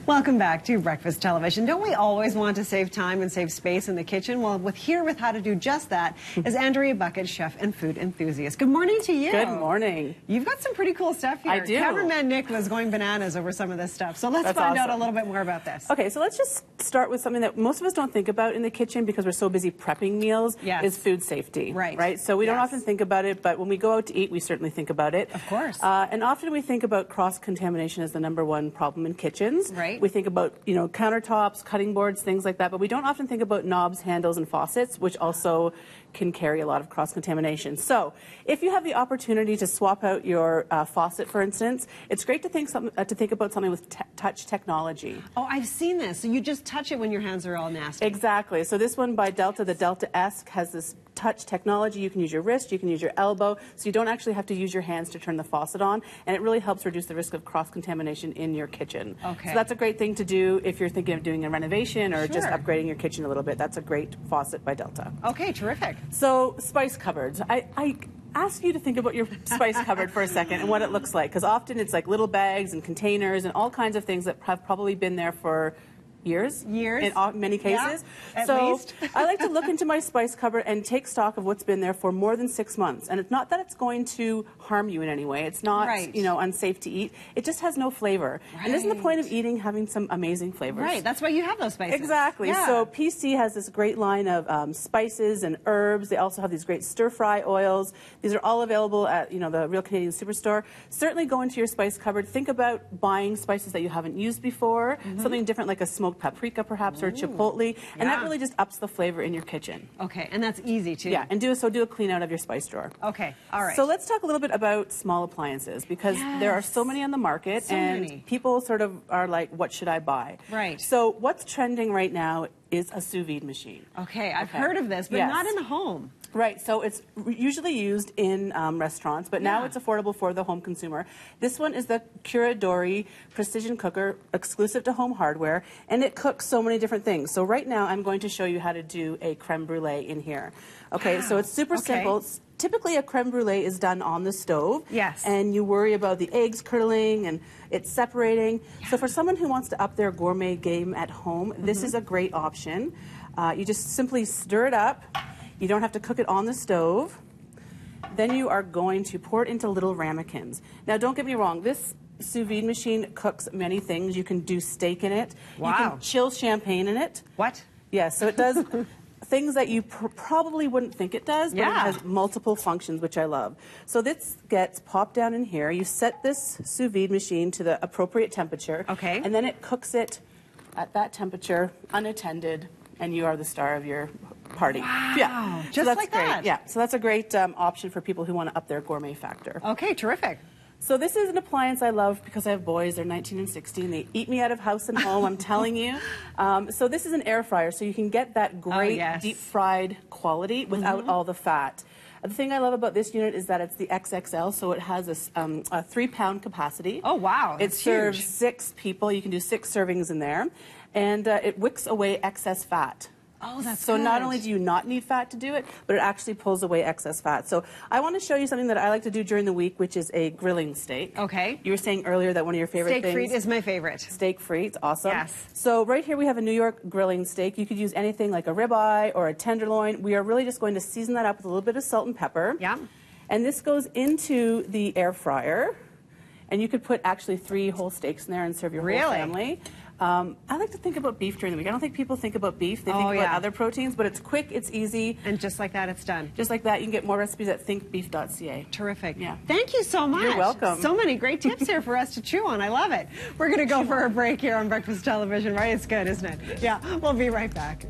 Welcome back to Breakfast Television. Don't we always want to save time and save space in the kitchen? Well, here with how to do just that is Andrea Buckett, chef and food enthusiast. Good morning to you. Good morning. You've got some pretty cool stuff here. I do. Cameraman Nick was going bananas over some of this stuff. So let's find out a little bit more about this. Okay, so let's just start with something that most of us don't think about in the kitchen because we're so busy prepping meals, is food safety. Right. So we don't often think about it, but when we go out to eat, we certainly think about it. Of course. And often we think about cross-contamination as the #1 problem in kitchens. Right. We think about, countertops, cutting boards, things like that, but we don't often think about knobs, handles, and faucets, which also can carry a lot of cross-contamination. So if you have the opportunity to swap out your faucet, for instance, it's great to think about something with touch technology. Oh, I've seen this. So you just touch it when your hands are all nasty. Exactly. So this one by Delta, the Delta S, has this touch technology. You can use your wrist, you can use your elbow, so you don't actually have to use your hands to turn the faucet on, and it really helps reduce the risk of cross-contamination in your kitchen. Okay. So that's a great thing to do if you're thinking of doing a renovation or just upgrading your kitchen a little bit. That's a great faucet by Delta. Okay, terrific. So spice cupboards. I ask you to think about your spice cupboard for a second and what it looks like, because often it's like little bags and containers and all kinds of things that have probably been there for years in many cases. Yeah, at least. I like to look into my spice cupboard and take stock of what's been there for more than 6 months. And it's not that it's going to harm you in any way. It's not, unsafe to eat. It just has no flavor. Right. And isn't the point of eating having some amazing flavors? Right. That's why you have those spices. Exactly. Yeah. So PC has this great line of spices and herbs. They also have these great stir-fry oils. These are all available at the Real Canadian Superstore. Certainly go into your spice cupboard. Think about buying spices that you haven't used before. Something different like a smoked paprika perhaps, or chipotle, and that really just ups the flavor in your kitchen. Okay, and that's easy too. Yeah, and do a clean out of your spice drawer. Okay, all right. So let's talk a little bit about small appliances, because there are so many on the market, and people sort of are like, what should I buy? Right. So what's trending right now is a sous vide machine. Okay, I've heard of this, but not in the home. Right, so it's usually used in restaurants, but now it's affordable for the home consumer. This one is the Curadori Precision Cooker, exclusive to Home Hardware, and it cooks so many different things. So right now I'm going to show you how to do a creme brulee in here. Okay, so it's super simple. Typically a creme brulee is done on the stove. Yes. And you worry about the eggs curdling and it's separating. So for someone who wants to up their gourmet game at home, this is a great option. You just simply stir it up. You don't have to cook it on the stove. Then you are going to pour it into little ramekins. Now, don't get me wrong. This sous vide machine cooks many things. You can do steak in it. Wow. You can chill champagne in it. What? Yes, so it does things that you probably wouldn't think it does, but it has multiple functions, which I love. So this gets popped down in here. You set this sous vide machine to the appropriate temperature. Okay. And then it cooks it at that temperature, unattended, and you are the star of your party. Wow. Yeah. Just so like that. Yeah. So that's a great option for people who want to up their gourmet factor. Okay, terrific. So this is an appliance I love because I have boys. They're 19 and 16. They eat me out of house and home, I'm telling you. So this is an air fryer, so you can get that great deep fried quality without all the fat. The thing I love about this unit is that it's the XXL, so it has a 3-pound capacity. Oh, wow. It serves 6 people. You can do 6 servings in there. And it wicks away excess fat. Oh, that's so good. Not only do you not need fat to do it, but it actually pulls away excess fat. So I want to show you something that I like to do during the week, which is a grilling steak. Okay. You were saying earlier that one of your favorite things... Steak frite is my favorite. Steak frite, awesome. Yes. So right here we have a New York grilling steak. You could use anything like a ribeye or a tenderloin. We are really just going to season that up with a little bit of salt and pepper. Yeah. And this goes into the air fryer. And you could put actually 3 whole steaks in there and serve your whole family. I like to think about beef during the week. I don't think people think about beef. They think about other proteins, but it's quick, it's easy. And just like that, it's done. Just like that, you can get more recipes at thinkbeef.ca. Terrific. Yeah. Thank you so much. You're welcome. So many great tips here for us to chew on. I love it. We're going to go for a break here on Breakfast Television, right? It's good, isn't it? Yeah, we'll be right back.